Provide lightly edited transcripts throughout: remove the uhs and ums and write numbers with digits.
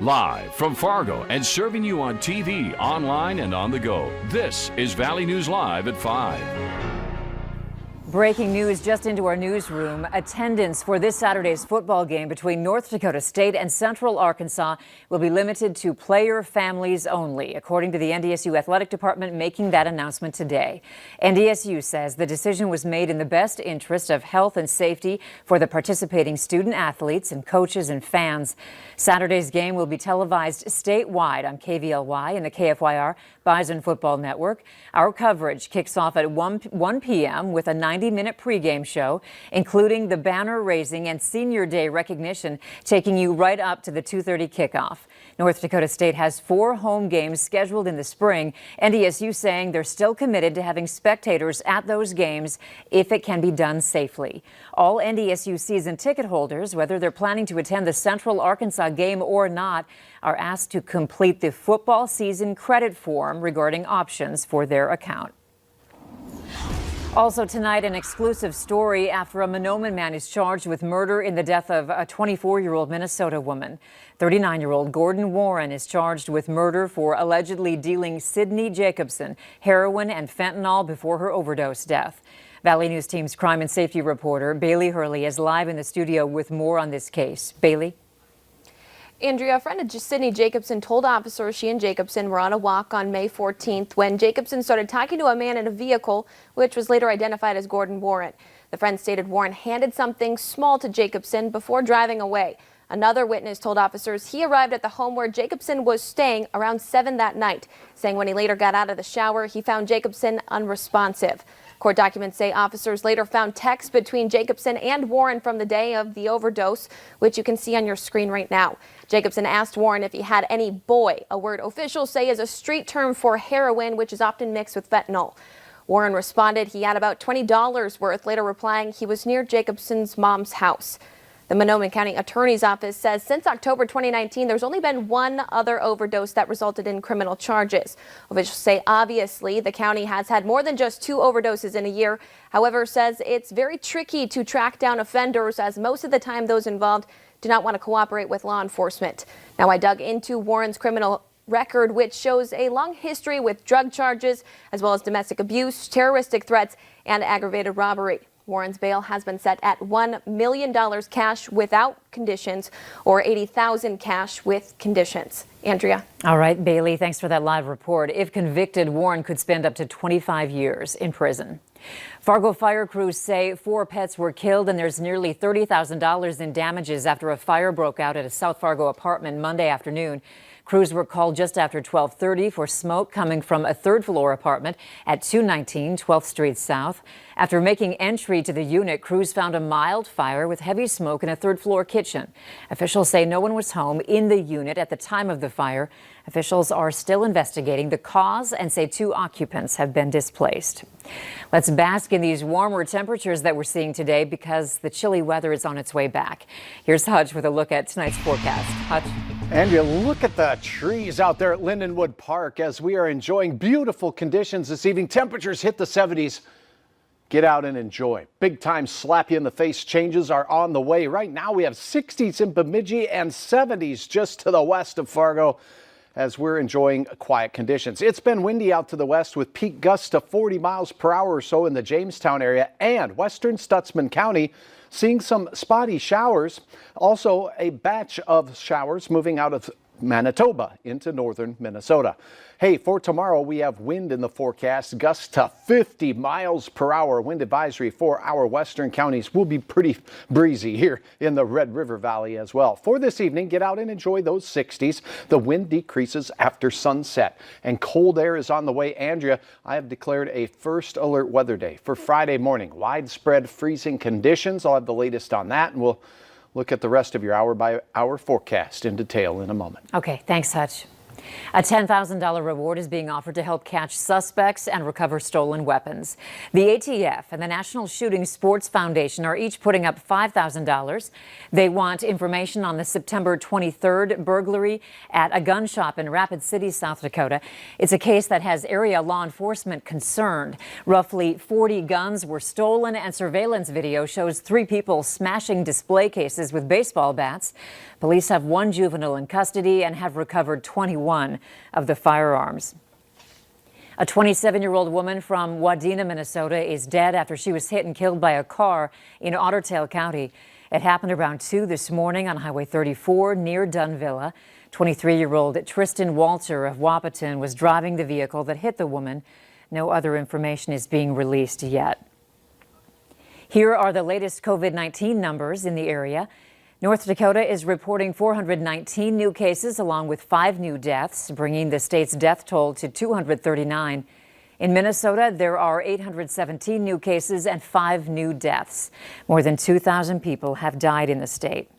Live from Fargo and serving you on TV, online, and on the go. This is Valley News Live at 5. Breaking news just into our newsroom. Attendance for this Saturday's football game between North Dakota State and Central Arkansas will be limited to player families only, according to the NDSU Athletic Department making that announcement today. NDSU says the decision was made in the best interest of health and safety for the participating student athletes and coaches and fans. Saturday's game will be televised statewide on KVLY and the KFYR Bison Football Network. Our coverage kicks off at 1 p.m. with a 90-minute pregame show, including the banner raising and Senior Day recognition, taking you right up to the 2:30 kickoff. North Dakota State has 4 home games scheduled in the spring. NDSU saying they're still committed to having spectators at those games if it can be done safely. All NDSU season ticket holders, whether they're planning to attend the Central Arkansas game or not, are asked to complete the football season credit form regarding options for their account. Also tonight, an exclusive story after a Mahnomen man is charged with murder in the death of a 24-year-old Minnesota woman. 39-year-old Gordon Warren is charged with murder for allegedly dealing Sydney Jacobson heroin and fentanyl before her overdose death. Valley News Team's crime and safety reporter Bailey Hurley is live in the studio with more on this case. Bailey? Andrea, a friend of Sydney Jacobson told officers she and Jacobson were on a walk on May 14th when Jacobson started talking to a man in a vehicle, which was later identified as Gordon Warren. The friend stated Warren handed something small to Jacobson before driving away. Another witness told officers he arrived at the home where Jacobson was staying around 7 that night, saying when he later got out of the shower, he found Jacobson unresponsive. Court documents say officers later found texts between Jacobson and Warren from the day of the overdose, which you can see on your screen right now. Jacobson asked Warren if he had any boy, a word officials say is a street term for heroin, which is often mixed with fentanyl. Warren responded he had about $20 worth, later replying he was near Jacobson's mom's house. The Mahnomen County Attorney's Office says since October 2019, there's only been one other overdose that resulted in criminal charges. Officials say obviously the county has had more than just 2 overdoses in a year. However, says it's very tricky to track down offenders as most of the time those involved do not want to cooperate with law enforcement. Now, I dug into Warren's criminal record, which shows a long history with drug charges, as well as domestic abuse, terroristic threats, and aggravated robbery. Warren's bail has been set at $1 million cash without conditions or $80,000 cash with conditions. Andrea. All right, Bailey, thanks for that live report. If convicted, Warren could spend up to 25 years in prison. Fargo fire crews say 4 pets were killed and there's nearly $30,000 in damages after a fire broke out at a South Fargo apartment Monday afternoon. Crews were called just after 12:30 for smoke coming from a 3rd-floor apartment at 219 12th Street South. After making entry to the unit, crews found a mild fire with heavy smoke in a 3rd-floor kitchen. Officials say no one was home in the unit at the time of the fire. Officials are still investigating the cause and say 2 occupants have been displaced. Let's bask in these warmer temperatures that we're seeing today because the chilly weather is on its way back. Here's Hutch with a look at tonight's forecast. Hutch. Andrea, look at the trees out there at Lindenwood Park as we are enjoying beautiful conditions this evening. Temperatures hit the 70s. Get out and enjoy. Big time slap you in the face changes are on the way. Right now we have 60s in Bemidji and 70s just to the west of Fargo as we're enjoying quiet conditions. It's been windy out to the west with peak gusts to 40 miles per hour or so in the Jamestown area and western Stutsman County. Seeing some spotty showers, also a batch of showers moving out of Manitoba into northern Minnesota. Hey, for tomorrow, we have wind in the forecast, gusts to 50 miles per hour. Wind advisory for our western counties will be pretty breezy here in the Red River Valley as well. For this evening, get out and enjoy those 60s. The wind decreases after sunset and cold air is on the way. Andrea, I have declared a first alert weather day for Friday morning. Widespread freezing conditions. I'll have the latest on that and we'll look at the rest of your hour by hour forecast in detail in a moment. Okay, thanks, Hutch. A $10,000 reward is being offered to help catch suspects and recover stolen weapons. The ATF and the National Shooting Sports Foundation are each putting up $5,000. They want information on the September 23rd burglary at a gun shop in Rapid City, South Dakota. It's a case that has area law enforcement concerned. Roughly 40 guns were stolen, and surveillance video shows 3 people smashing display cases with baseball bats. Police have 1 juvenile in custody and have recovered 21 of the firearms. A 27-year-old woman from Wadena, Minnesota is dead after she was hit and killed by a car in Otter Tail County. It happened around 2 this morning on Highway 34 near Dunvilla. 23-year-old Tristan Walter of Wahpeton was driving the vehicle that hit the woman. No other information is being released yet. Here are the latest COVID-19 numbers in the area. North Dakota is reporting 419 new cases along with 5 new deaths, bringing the state's death toll to 239. In Minnesota, there are 817 new cases and 5 new deaths. More than 2,000 people have died in the state.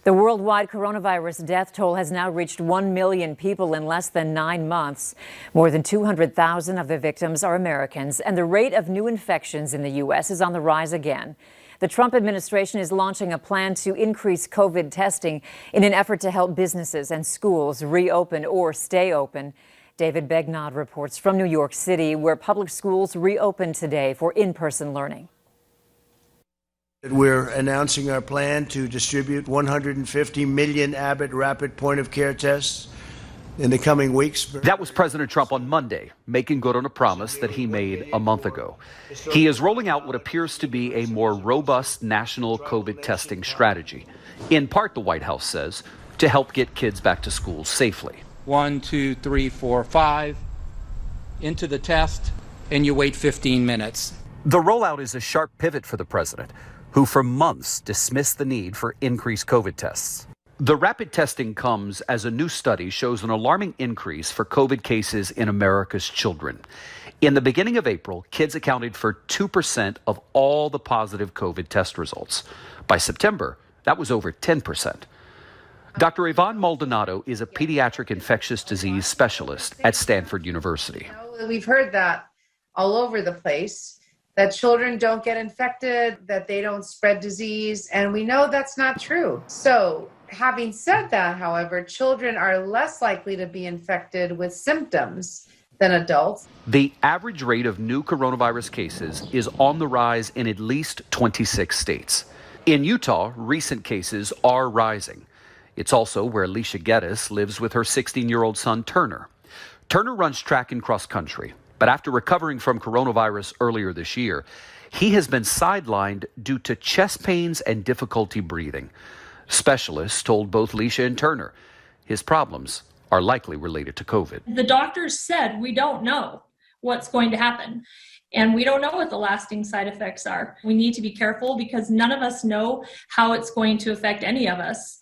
The worldwide coronavirus death toll has now reached 1 million people in less than 9 months. More than 200,000 of the victims are Americans, and the rate of new infections in the U.S. is on the rise again. The Trump administration is launching a plan to increase COVID testing in an effort to help businesses and schools reopen or stay open. David Begnaud reports from New York City, where public schools reopened today for in-person learning. We're announcing our plan to distribute 150 million Abbott rapid point-of-care tests in the coming weeks. That was President Trump on Monday, making good on a promise that he made a month ago. He is rolling out what appears to be a more robust national COVID testing strategy. In part, the White House says, to help get kids back to school safely. 1, 2, 3, 4, 5 into the test, and you wait 15 minutes. The rollout is a sharp pivot for the president, who for months dismissed the need for increased COVID tests. The rapid testing comes as a new study shows an alarming increase for COVID cases in America's children. In the beginning of April, kids accounted for 2% of all the positive COVID test results. By September, that was over 10%. Dr. Yvonne Maldonado is a pediatric infectious disease specialist at Stanford University. We've heard that all over the place, that children don't get infected, that they don't spread disease, and we know that's not true. So, having said that, however, children are less likely to be infected with symptoms than adults. The average rate of new coronavirus cases is on the rise in at least 26 states. In Utah, recent cases are rising. It's also where Alicia Geddes lives with her 16-year-old son, Turner. Turner runs track and cross country, but after recovering from coronavirus earlier this year, he has been sidelined due to chest pains and difficulty breathing. Specialists told both Alicia and Turner his problems are likely related to COVID. The doctors said we don't know what's going to happen, and we don't know what the lasting side effects are. We need to be careful because none of us know how it's going to affect any of us.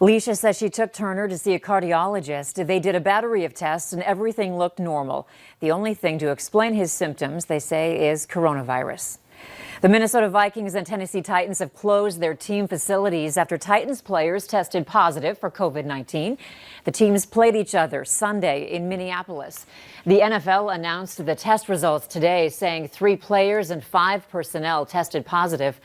Alicia says she took Turner to see a cardiologist. They did a battery of tests and everything looked normal. The only thing to explain his symptoms, they say, is coronavirus. The Minnesota Vikings and Tennessee Titans have closed their team facilities after Titans players tested positive for COVID-19. The teams played each other Sunday in Minneapolis. The NFL announced the test results today, saying 3 players and 5 personnel tested positive.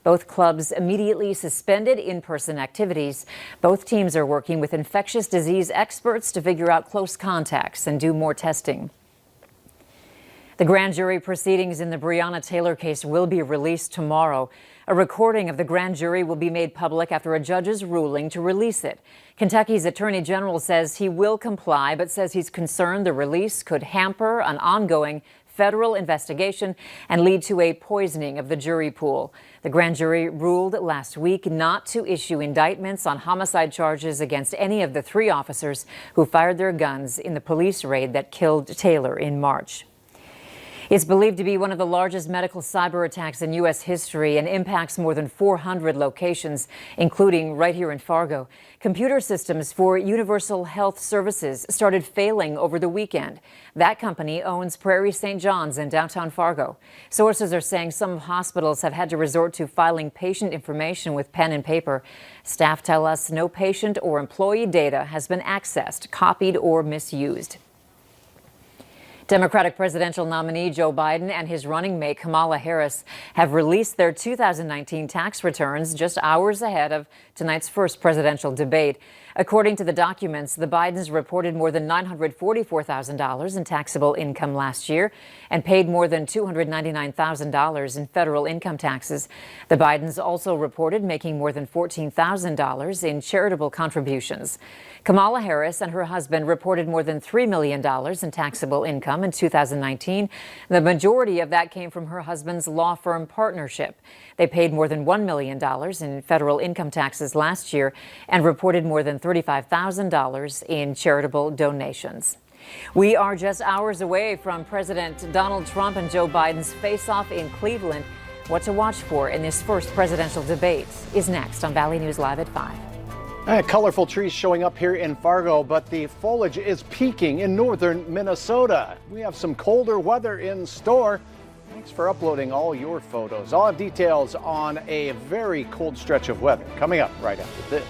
Both clubs immediately suspended in-person activities. Both teams are working with infectious disease experts to figure out close contacts and do more testing. The grand jury proceedings in the Breonna Taylor case will be released tomorrow. A recording of the grand jury will be made public after a judge's ruling to release it. Kentucky's Attorney General says he will comply, but says he's concerned the release could hamper an ongoing federal investigation and lead to a poisoning of the jury pool. The grand jury ruled last week not to issue indictments on homicide charges against any of the 3 officers who fired their guns in the police raid that killed Taylor in March. It's believed to be one of the largest medical cyber attacks in U.S. history and impacts more than 400 locations, including right here in Fargo. Computer systems for Universal Health Services started failing over the weekend. That company owns Prairie St. John's in downtown Fargo. Sources are saying some hospitals have had to resort to filing patient information with pen and paper. Staff tell us no patient or employee data has been accessed, copied, or misused. Democratic presidential nominee Joe Biden and his running mate Kamala Harris have released their 2019 tax returns just hours ahead of tonight's first presidential debate. According to the documents, the Bidens reported more than $944,000 in taxable income last year and paid more than $299,000 in federal income taxes. The Bidens also reported making more than $14,000 in charitable contributions. Kamala Harris and her husband reported more than $3 million in taxable income in 2019. The majority of that came from her husband's law firm partnership. They paid more than $1 million in federal income taxes last year and reported more than $35,000 in charitable donations. We are just hours away from President Donald Trump and Joe Biden's face-off in Cleveland. What to watch for in this first presidential debate is next on Valley News Live at 5. Colorful trees showing up here in Fargo, but the foliage is peaking in northern Minnesota. We have some colder weather in store. Thanks for uploading all your photos. I'll have details on a very cold stretch of weather coming up right after this.